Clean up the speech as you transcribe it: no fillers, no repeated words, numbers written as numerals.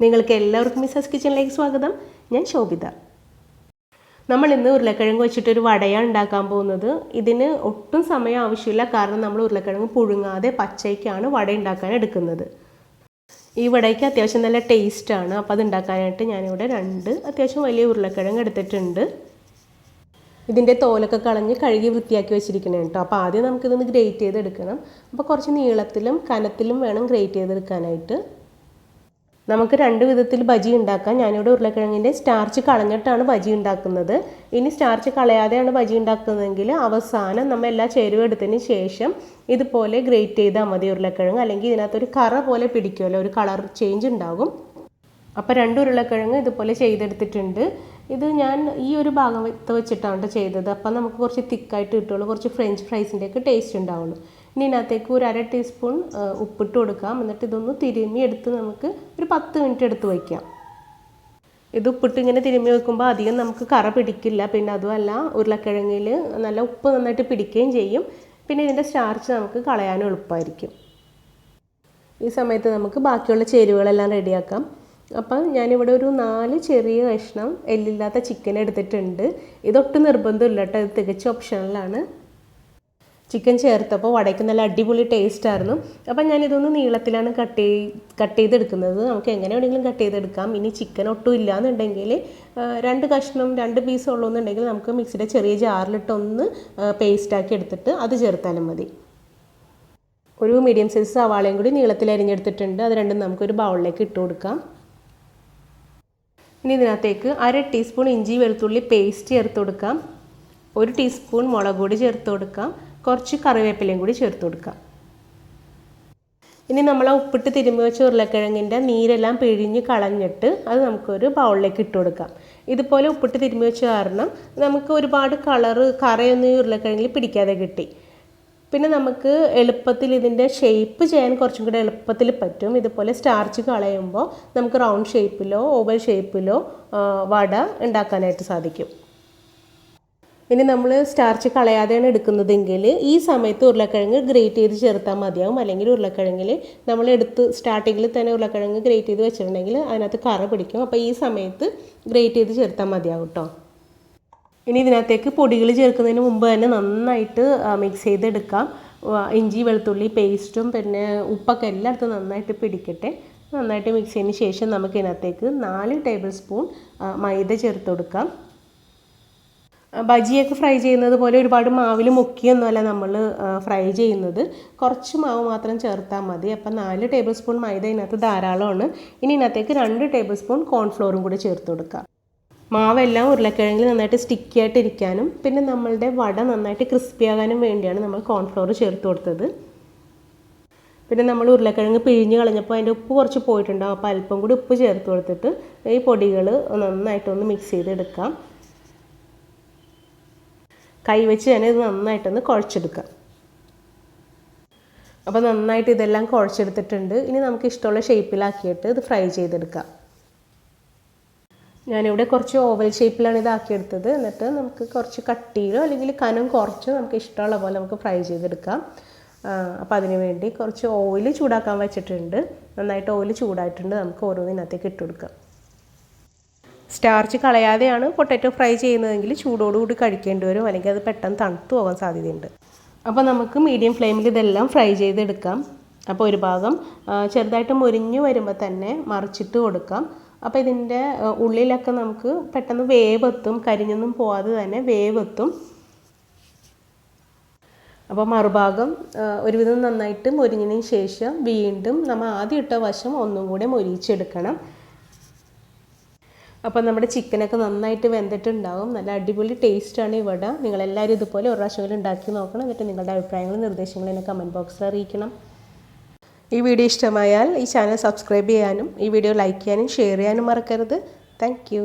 നിങ്ങൾക്ക് എല്ലാവർക്കും മിസാസ് കിച്ചണിലേക്ക് സ്വാഗതം. ഞാൻ ശോഭിത. നമ്മൾ ഇന്ന് ഉരുളക്കിഴങ്ങ് വെച്ചിട്ടൊരു വടയാണ് ഉണ്ടാക്കാൻ പോകുന്നത്. ഇതിന് ഒട്ടും സമയം ആവശ്യമില്ല, കാരണം നമ്മൾ ഉരുളക്കിഴങ്ങ് പുഴുങ്ങാതെ പച്ചയ്ക്കാണ് വട ഉണ്ടാക്കാൻ എടുക്കുന്നത്. ഈ വടയ്ക്ക് അത്യാവശ്യം നല്ല ടേസ്റ്റാണ്. അപ്പോൾ അത് ഉണ്ടാക്കാനായിട്ട് ഞാനിവിടെ 2 അത്യാവശ്യം വലിയ ഉരുളക്കിഴങ്ങ് എടുത്തിട്ടുണ്ട്. ഇതിൻ്റെ തോലൊക്കെ കളഞ്ഞ് കഴുകി വൃത്തിയാക്കി വെച്ചിരിക്കണം കേട്ടോ. അപ്പോൾ ആദ്യം നമുക്കിതൊന്ന് ഗ്രേറ്റ് ചെയ്തെടുക്കണം. അപ്പോൾ കുറച്ച് നീളത്തിലും കനത്തിലും വേണം ഗ്രേറ്റ് ചെയ്തെടുക്കാനായിട്ട്. നമുക്ക് 2 വിധത്തിൽ ബജി ഉണ്ടാക്കാം. ഞാനിവിടെ ഉരുളക്കിഴങ്ങിൻ്റെ സ്റ്റാർച്ച് കളഞ്ഞിട്ടാണ് ബജി ഉണ്ടാക്കുന്നത്. ഇനി സ്റ്റാർച്ച് കളയാതെയാണ് ബജി ഉണ്ടാക്കുന്നതെങ്കിൽ അവസാനം നമ്മൾ എല്ലാ ചേരുവ എടുത്തതിന് ശേഷം ഇതുപോലെ ഗ്രേറ്റ് ചെയ്താൽ മതി ഉരുളക്കിഴങ്ങ്. അല്ലെങ്കിൽ ഇതിനകത്തൊരു കറ പോലെ പിടിക്കുമല്ലോ, ഒരു കളർ ചേഞ്ച് ഉണ്ടാകും. അപ്പോൾ 2 ഉരുളക്കിഴങ്ങ് ഇതുപോലെ ചെയ്തെടുത്തിട്ടുണ്ട്. ഇത് ഞാൻ ഈ ഒരു ഭാഗം വെച്ചിട്ടാണ് ചെയ്തത്. അപ്പം നമുക്ക് കുറച്ച് തിക്കായിട്ട് കിട്ടുള്ളൂ, കുറച്ച് ഫ്രഞ്ച് ഫ്രൈസിൻ്റെയൊക്കെ ടേസ്റ്റ് ഉണ്ടാവുള്ളൂ. ഇനി ഇതിനകത്തേക്ക് ഒരു 1/2 ടീസ്പൂൺ ഉപ്പിട്ട് കൊടുക്കാം. എന്നിട്ട് ഇതൊന്ന് തിരുമ്മി എടുത്ത് നമുക്ക് ഒരു 10 മിനിറ്റ് എടുത്ത് വയ്ക്കാം. ഇത് ഉപ്പിട്ട് ഇങ്ങനെ തിരുമ്മി വെക്കുമ്പോൾ അധികം നമുക്ക് കറ പിടിക്കില്ല. പിന്നെ അതുമല്ല, ഉരുളക്കിഴങ്ങിൽ നല്ല ഉപ്പ് നന്നായിട്ട് പിടിക്കുകയും ചെയ്യും. പിന്നെ ഇതിൻ്റെ സ്റ്റാർച്ച് നമുക്ക് കളയാനും എളുപ്പമായിരിക്കും. ഈ സമയത്ത് നമുക്ക് ബാക്കിയുള്ള ചേരുവകളെല്ലാം റെഡിയാക്കാം. അപ്പം ഞാനിവിടെ ഒരു 4 ചെറിയ കഷ്ണം എല്ലില്ലാത്ത ചിക്കൻ എടുത്തിട്ടുണ്ട്. ഇതൊട്ടും നിർബന്ധമില്ല കേട്ടോ, ഇത് തികച്ചും ഓപ്ഷണലാണ്. ചിക്കൻ ചേർത്തപ്പോൾ വടയ്ക്ക് നല്ല അടിപൊളി ടേസ്റ്റായിരുന്നു. അപ്പം ഞാനിതൊന്ന് നീളത്തിലാണ് കട്ട് ചെയ്തെടുക്കുന്നത്. നമുക്ക് എങ്ങനെ വേണമെങ്കിലും കട്ട് ചെയ്തെടുക്കാം. ഇനി ചിക്കൻ ഒട്ടും ഇല്ലയെന്നുണ്ടെങ്കിൽ 2 കഷ്ണം 2 പീസ് ഉള്ളൂന്നുണ്ടെങ്കിൽ നമുക്ക് മിക്സിയുടെ ചെറിയ ജാറിലിട്ടൊന്ന് പേസ്റ്റാക്കി എടുത്തിട്ട് അത് ചേർത്താലും മതി. ഒരു മീഡിയം സൈസ് സവാളയും കൂടി നീളത്തിൽ അരിഞ്ഞെടുത്തിട്ടുണ്ട്. അത് രണ്ടും നമുക്കൊരു ബൗളിലേക്ക് ഇട്ട് കൊടുക്കാം. ഇനി ഇതിനകത്തേക്ക് 1/2 ടീസ്പൂൺ ഇഞ്ചി വെളുത്തുള്ളി പേസ്റ്റ് ചേർത്ത് കൊടുക്കാം. 1 ടീസ്പൂൺ മുളക് പൊടി ചേർത്ത് കൊടുക്കാം. കുറച്ച് കറിവേപ്പിലയും കൂടി ചേർത്ത് കൊടുക്കാം. ഇനി നമ്മൾ ഉപ്പിട്ട് തിരുമ്മി വെച്ച ഉരുളക്കിഴങ്ങിൻ്റെ നീരെല്ലാം പിഴിഞ്ഞ് കളഞ്ഞിട്ട് അത് നമുക്കൊരു ബൗളിലേക്ക് ഇട്ട് കൊടുക്കാം. ഇതുപോലെ ഉപ്പിട്ട് തിരുമ്മി വെച്ച കാരണം നമുക്ക് ഒരുപാട് കറയൊന്നും ഈ ഉരുളക്കിഴങ്ങിൽ പിടിക്കാതെ കിട്ടി. പിന്നെ നമുക്ക് എളുപ്പത്തിൽ ഇതിൻ്റെ ഷേപ്പ് ചെയ്യാൻ കുറച്ചും കൂടെ എളുപ്പത്തിൽ പറ്റും. ഇതുപോലെ സ്റ്റാർച്ച് കളയുമ്പോൾ നമുക്ക് റൗണ്ട് ഷേപ്പിലോ ഓവൽ ഷേപ്പിലോ വട ഉണ്ടാക്കാനായിട്ട് സാധിക്കും. ഇനി നമ്മൾ സ്റ്റാർച്ച് കളയാതെയാണ് എടുക്കുന്നതെങ്കിൽ ഈ സമയത്ത് ഉരുളക്കിഴങ്ങ് ഗ്രേറ്റ് ചെയ്ത് ചേർത്താൽ മതിയാവും. അല്ലെങ്കിൽ ഉരുളക്കിഴങ്ങിൽ നമ്മൾ സ്റ്റാർട്ടിങ്ങിൽ തന്നെ ഉരുളക്കിഴങ്ങ് ഗ്രേറ്റ് ചെയ്ത് വെച്ചിട്ടുണ്ടെങ്കിൽ അതിനകത്ത് കറ പിടിക്കും. അപ്പോൾ ഈ സമയത്ത് ഗ്രേറ്റ് ചെയ്ത് ചേർത്താൽ മതിയാവും കേട്ടോ. ഇനി ഇതിനകത്തേക്ക് പൊടികൾ ചേർക്കുന്നതിന് മുമ്പ് തന്നെ നന്നായിട്ട് മിക്സ് ചെയ്തെടുക്കാം. ഇഞ്ചി വെളുത്തുള്ളി പേസ്റ്റും പിന്നെ ഉപ്പൊക്കെ എല്ലായിടത്തും നന്നായിട്ട് പിടിക്കട്ടെ. നന്നായിട്ട് മിക്സ് ചെയ്തതിന് ശേഷം നമുക്ക് ഇതിനകത്തേക്ക് 4 ടേബിൾ സ്പൂൺ മൈദ ചേർത്ത് കൊടുക്കാം. ബജിയൊക്കെ ഫ്രൈ ചെയ്യുന്നത് പോലെ ഒരുപാട് മാവിൽ മുക്കിയൊന്നുമല്ല നമ്മൾ ഫ്രൈ ചെയ്യുന്നത്. കുറച്ച് മാവ് മാത്രം ചേർത്താൽ മതി. അപ്പം 4 ടേബിൾ സ്പൂൺ മൈദ ഇതിനകത്ത് ധാരാളമാണ്. ഇനി ഇതിനകത്തേക്ക് 2 ടേബിൾ സ്പൂൺ കോൺഫ്ലോറും കൂടി ചേർത്ത് കൊടുക്കാം. മാവെല്ലാം ഉരുളക്കിഴങ്ങിൽ നന്നായിട്ട് സ്റ്റിക്കി ആയിട്ടിരിക്കാനും പിന്നെ നമ്മളുടെ വട നന്നായിട്ട് ക്രിസ്പി ആകാനും വേണ്ടിയാണ് നമ്മൾ കോൺഫ്ലോർ ചേർത്ത് കൊടുത്തത്. പിന്നെ നമ്മൾ ഉരുളക്കിഴങ്ങ് പിഴിഞ്ഞ് കളഞ്ഞപ്പോൾ അതിൻ്റെ ഉപ്പ് കുറച്ച് പോയിട്ടുണ്ടാകും. അപ്പോൾ അല്പം കൂടി ഉപ്പ് ചേർത്ത് കൊടുത്തിട്ട് ഈ പൊടികൾ നന്നായിട്ടൊന്ന് മിക്സ് ചെയ്തെടുക്കാം. കൈവച്ച് തന്നെ ഇത് നന്നായിട്ടൊന്ന് കുഴച്ചെടുക്കാം. അപ്പോൾ നന്നായിട്ട് ഇതെല്ലാം കുഴച്ചെടുത്തിട്ടുണ്ട്. ഇനി നമുക്ക് ഇഷ്ടമുള്ള ഷേപ്പിലാക്കിയിട്ട് ഇത് ഫ്രൈ ചെയ്തെടുക്കാം. ഞാനിവിടെ കുറച്ച് ഓവൽ ഷേപ്പിലാണ് ഇതാക്കിയെടുത്തത്. എന്നിട്ട് നമുക്ക് കുറച്ച് കട്ടിയിലോ അല്ലെങ്കിൽ കനം കുറച്ചോ നമുക്ക് ഇഷ്ടമുള്ള പോലെ നമുക്ക് ഫ്രൈ ചെയ്തെടുക്കാം. അപ്പോൾ അതിന് വേണ്ടി കുറച്ച് ഓയിൽ ചൂടാക്കാൻ വെച്ചിട്ടുണ്ട്. നന്നായിട്ട് ഓയിൽ ചൂടായിട്ടുണ്ട്. നമുക്ക് ഓരോന്നിനകത്തേക്ക് ഇട്ട് കൊടുക്കാം. സ്റ്റാർച്ച് കളയാതെയാണ് പൊട്ടാറ്റോ ഫ്രൈ ചെയ്യുന്നതെങ്കിൽ ചൂടോടുകൂടി കഴിക്കേണ്ടി വരും, അല്ലെങ്കിൽ അത് പെട്ടെന്ന് തണുത്തു പോകാൻ സാധ്യതയുണ്ട്. അപ്പോൾ നമുക്ക് മീഡിയം ഫ്ലെയിമിൽ ഇതെല്ലാം ഫ്രൈ ചെയ്തെടുക്കാം. അപ്പോൾ ഒരു ഭാഗം ചെറുതായിട്ട് മുരിഞ്ഞു വരുമ്പോൾ തന്നെ മറിച്ചിട്ട് കൊടുക്കാം. അപ്പോൾ ഇതിൻ്റെ ഉള്ളിലൊക്കെ നമുക്ക് പെട്ടെന്ന് വേവെത്തും, കരിഞ്ഞൊന്നും പോവാതെ തന്നെ വേവെത്തും. അപ്പോൾ മറുഭാഗം ഒരുവിധം നന്നായിട്ട് മുരിഞ്ഞതിന് ശേഷം വീണ്ടും നമ്മൾ ആദ്യം ഇട്ട വശം ഒന്നും കൂടെ മൊരിയിച്ചെടുക്കണം. അപ്പോൾ നമ്മുടെ ചിക്കനൊക്കെ നന്നായിട്ട് വെന്തിട്ടുണ്ടാവും. നല്ല അടിപൊളി ടേസ്റ്റാണ് ഈ വട. നിങ്ങളെല്ലാവരും ഇതുപോലെ ഒരു പ്രാവശ്യമെങ്കിലും ഉണ്ടാക്കി നോക്കണം. എന്നിട്ട് നിങ്ങളുടെ അഭിപ്രായങ്ങളും നിർദ്ദേശങ്ങളും എന്നെ കമൻറ്റ് ബോക്സിൽ അറിയിക്കണം. ഈ വീഡിയോ ഇഷ്ടമായാൽ ഈ ചാനൽ സബ്സ്ക്രൈബ് ചെയ്യാനും ഈ വീഡിയോ ലൈക്ക് ചെയ്യാനും ഷെയർ ചെയ്യാനും മറക്കരുത്. Thank you.